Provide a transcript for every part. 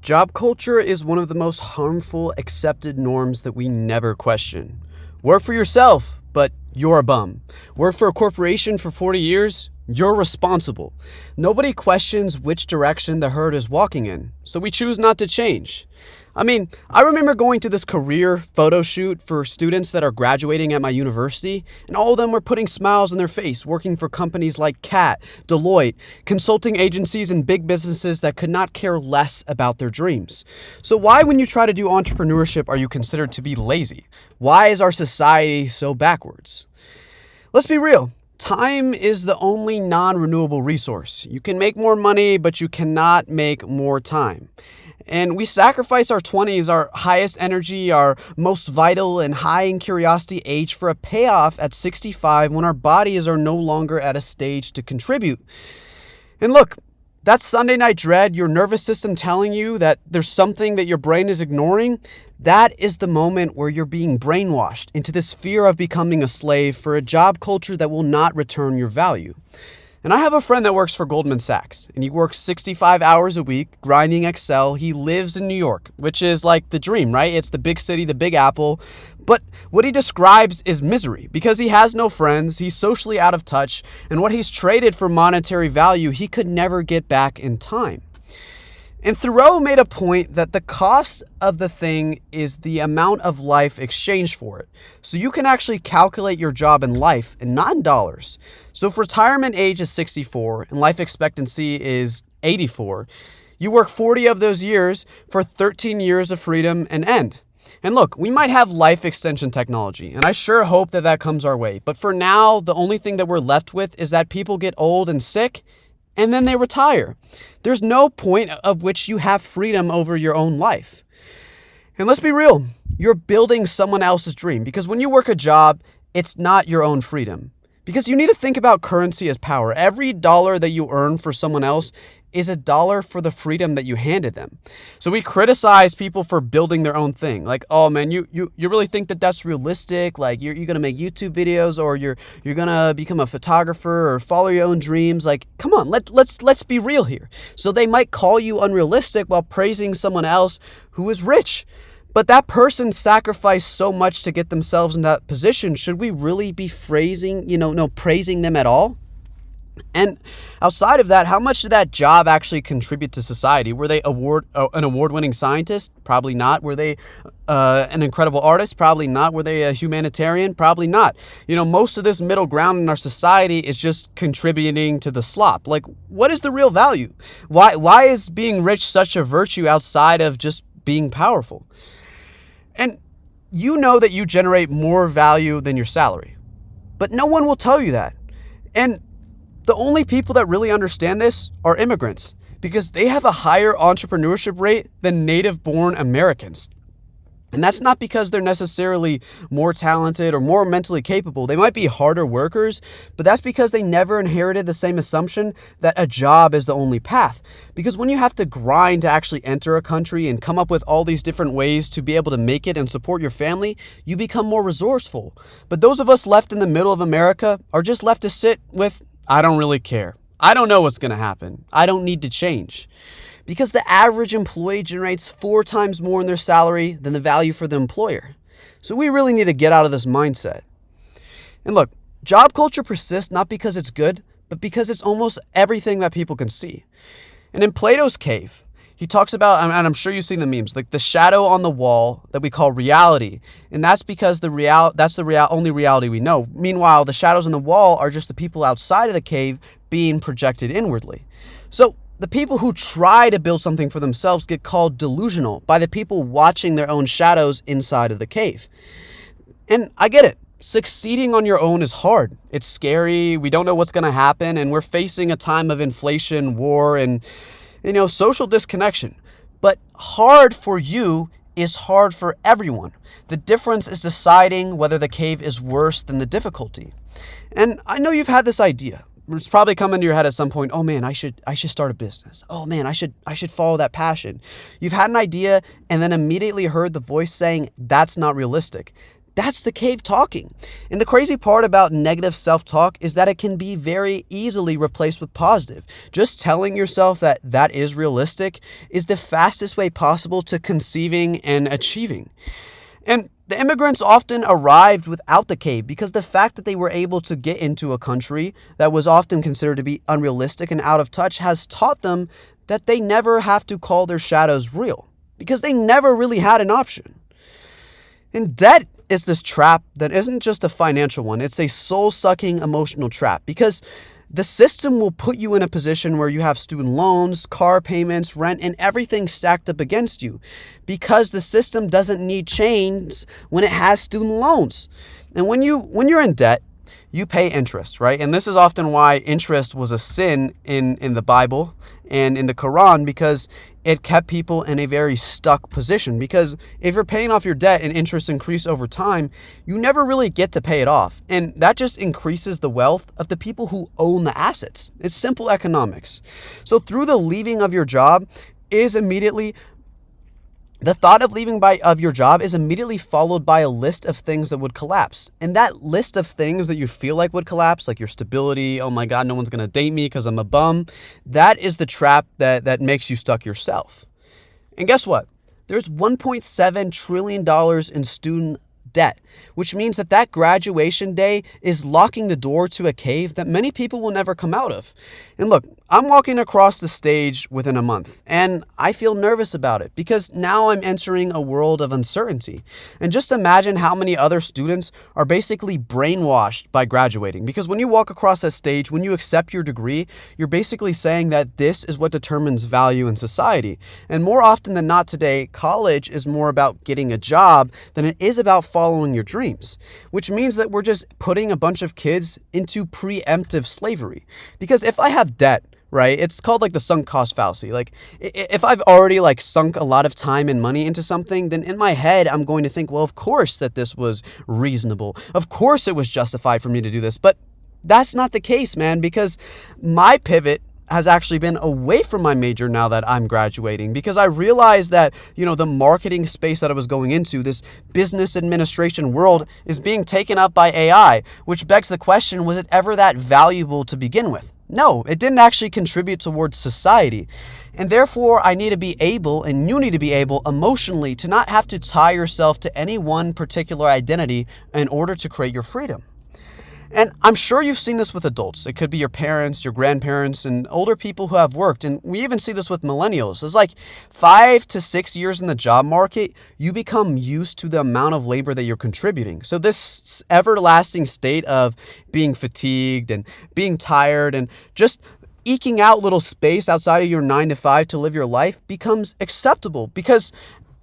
Job culture is one of the most harmful accepted norms that we never question. Work for yourself, but you're a bum. Work for a corporation for 40 years, you're responsible. Nobody questions which direction the herd is walking in, so we choose not to change. I remember going to this career photo shoot for students that are graduating at my university, and all of them were putting smiles on their face, working for companies like Cat, Deloitte, consulting agencies, and big businesses that could not care less about their dreams. So why, when you try to do entrepreneurship, are you considered to be lazy? Why is our society so backwards? Let's be real. Time is the only non-renewable resource. You can make more money, but you cannot make more time. And we sacrifice our 20s, our highest energy, our most vital and high in curiosity age for a payoff at 65 when our bodies are no longer at a stage to contribute. And look, that Sunday night dread, your nervous system telling you that there's something that your brain is ignoring, that is the moment where you're being brainwashed into this fear of becoming a slave for a job culture that will not return your value. And I have a friend that works for Goldman Sachs, and he works 65 hours a week, grinding Excel. He lives in New York, which is like the dream, right? It's the big city, the big apple. But what he describes is misery because he has no friends, he's socially out of touch, and what he's traded for monetary value, he could never get back in time. And Thoreau made a point that the cost of the thing is the amount of life exchanged for it. So you can actually calculate your job in life and not in dollars. So if retirement age is 64 and life expectancy is 84, you work 40 of those years for 13 years of freedom and end. And look, we might have life extension technology, and I sure hope that comes our way. But for now, the only thing that we're left with is that people get old and sick, and then they retire. There's no point of which you have freedom over your own life. And let's be real, you're building someone else's dream because when you work a job, it's not your own freedom. Because you need to think about currency as power. Every dollar that you earn for someone else is a dollar for the freedom that you handed them. So we criticize people for building their own thing. Like, oh man, you really think that that's realistic? Like you're going to make YouTube videos or you're going to become a photographer or follow your own dreams? Like, come on, let's be real here. So they might call you unrealistic while praising someone else who is rich. But that person sacrificed so much to get themselves in that position. Should we really be praising them at all? And outside of that, how much did that job actually contribute to society? Were they an award-winning scientist? Probably not. Were they an incredible artist? Probably not. Were they a humanitarian? Probably not. Most of this middle ground in our society is just contributing to the slop. Like, what is the real value? Why is being rich such a virtue outside of just being powerful? And you know that you generate more value than your salary, but no one will tell you that. And the only people that really understand this are immigrants because they have a higher entrepreneurship rate than native-born Americans. And that's not because they're necessarily more talented or more mentally capable. They might be harder workers, but that's because they never inherited the same assumption that a job is the only path. Because when you have to grind to actually enter a country and come up with all these different ways to be able to make it and support your family, you become more resourceful. But those of us left in the middle of America are just left to sit with, I don't really care. I don't know what's going to happen. I don't need to change. Because the average employee generates 4 times more in their salary than the value for the employer. So we really need to get out of this mindset. And look, job culture persists not because it's good, but because it's almost everything that people can see. And in Plato's cave, he talks about, and I'm sure you've seen the memes, like the shadow on the wall that we call reality. And that's because that's the only reality we know. Meanwhile, the shadows on the wall are just the people outside of the cave being projected inwardly. So the people who try to build something for themselves get called delusional by the people watching their own shadows inside of the cave. And I get it. Succeeding on your own is hard. It's scary. We don't know what's going to happen. And we're facing a time of inflation, war, and social disconnection. But hard for you is hard for everyone. The difference is deciding whether the cave is worse than the difficulty. And I know you've had this idea. It's probably come into your head at some point, oh man, I should start a business. Oh man, I should follow that passion. You've had an idea and then immediately heard the voice saying, that's not realistic. That's the cave talking. And the crazy part about negative self-talk is that it can be very easily replaced with positive. Just telling yourself that that is realistic is the fastest way possible to conceiving and achieving. And the immigrants often arrived without the cave because the fact that they were able to get into a country that was often considered to be unrealistic and out of touch has taught them that they never have to call their shadows real because they never really had an option. And debt is this trap that isn't just a financial one. It's a soul-sucking emotional trap because the system will put you in a position where you have student loans, car payments, rent, and everything stacked up against you because the system doesn't need change when it has student loans. And when you're in debt, you pay interest, right? And this is often why interest was a sin in the Bible and in the Quran, because it kept people in a very stuck position. Because if you're paying off your debt and interest increase over time, you never really get to pay it off. And that just increases the wealth of the people who own the assets. It's simple economics. So through the leaving of your job is immediately the thought of leaving of your job is immediately followed by a list of things that would collapse. And that list of things that you feel like would collapse, like your stability, oh my God, no one's going to date me because I'm a bum, that is the trap that makes you stuck yourself. And guess what? There's $1.7 trillion in student debt, which means that graduation day is locking the door to a cave that many people will never come out of. And look, I'm walking across the stage within a month, and I feel nervous about it because now I'm entering a world of uncertainty. And just imagine how many other students are basically brainwashed by graduating. Because when you walk across that stage, when you accept your degree, you're basically saying that this is what determines value in society. And more often than not today, college is more about getting a job than it is about following your dreams, which means that we're just putting a bunch of kids into preemptive slavery. Because if I have debt, right, it's called like the sunk cost fallacy. Like if I've already sunk a lot of time and money into something, then in my head, I'm going to think, well, of course that this was reasonable. Of course it was justified for me to do this. But that's not the case, man, because my pivot has actually been away from my major now that I'm graduating, because I realized that, the marketing space that I was going into, this business administration world, is being taken up by AI, which begs the question, was it ever that valuable to begin with? No, it didn't actually contribute towards society. And therefore, I need to be able, and you need to be able emotionally, to not have to tie yourself to any one particular identity in order to create your freedom. And I'm sure you've seen this with adults. It could be your parents, your grandparents, and older people who have worked. And we even see this with millennials. It's like 5 to 6 years in the job market, you become used to the amount of labor that you're contributing. So this everlasting state of being fatigued and being tired and just eking out little space outside of your 9 to 5 to live your life becomes acceptable, because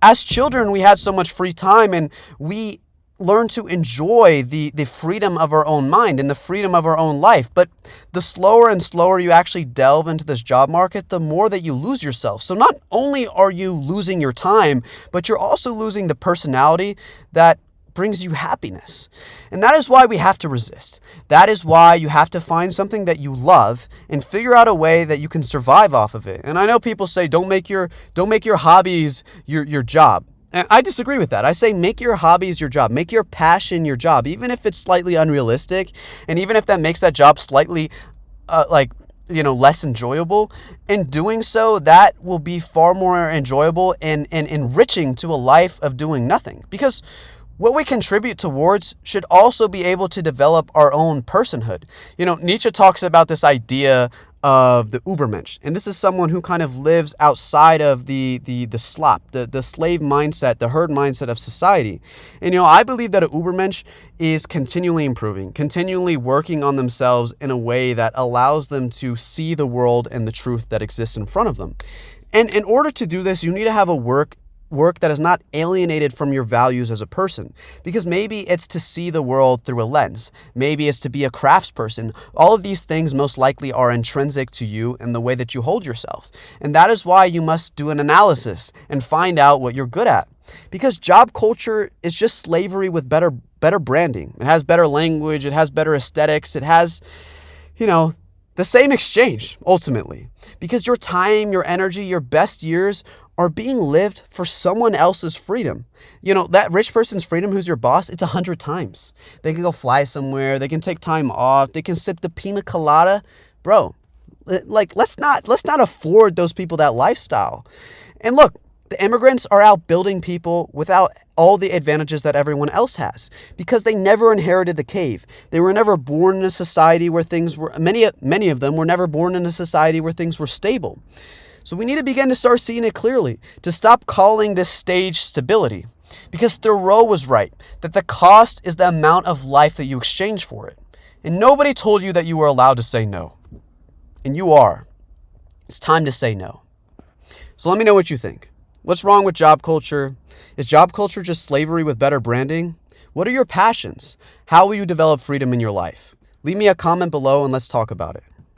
as children, we had so much free time and we learn to enjoy the freedom of our own mind and the freedom of our own life. But the slower and slower you actually delve into this job market, the more that you lose yourself. So not only are you losing your time, but you're also losing the personality that brings you happiness. And that is why we have to resist. That is why you have to find something that you love and figure out a way that you can survive off of it. And I know people say, don't make your hobbies your job. And I disagree with that. I say make your hobbies your job. Make your passion your job, even if it's slightly unrealistic, and even if that makes that job slightly less enjoyable. In doing so, that will be far more enjoyable and enriching to a life of doing nothing. Because what we contribute towards should also be able to develop our own personhood. Nietzsche talks about this idea of the Übermensch. And this is someone who kind of lives outside of the slop, the slave mindset, the herd mindset of society. And, I believe that an Übermensch is continually improving, continually working on themselves in a way that allows them to see the world and the truth that exists in front of them. And in order to do this, you need to have a work that is not alienated from your values as a person, because maybe it's to see the world through a lens. Maybe it's to be a craftsperson. All of these things most likely are intrinsic to you and the way that you hold yourself. And that is why you must do an analysis and find out what you're good at. Because job culture is just slavery with better branding. It has better language. It has better aesthetics. It has, the same exchange ultimately. Because your time, your energy, your best years are being lived for someone else's freedom. You know, that rich person's freedom who's your boss, it's 100 times. They can go fly somewhere, they can take time off, they can sip the pina colada. Bro, like let's not afford those people that lifestyle. And look, the immigrants are out building people without all the advantages that everyone else has because they never inherited the cave. They were never born in a society where things were, many of them were never born in a society where things were stable. So we need to begin to start seeing it clearly, to stop calling this stage stability. Because Thoreau was right, that the cost is the amount of life that you exchange for it. And nobody told you that you were allowed to say no. And you are. It's time to say no. So let me know what you think. What's wrong with job culture? Is job culture just slavery with better branding? What are your passions? How will you develop freedom in your life? Leave me a comment below and let's talk about it.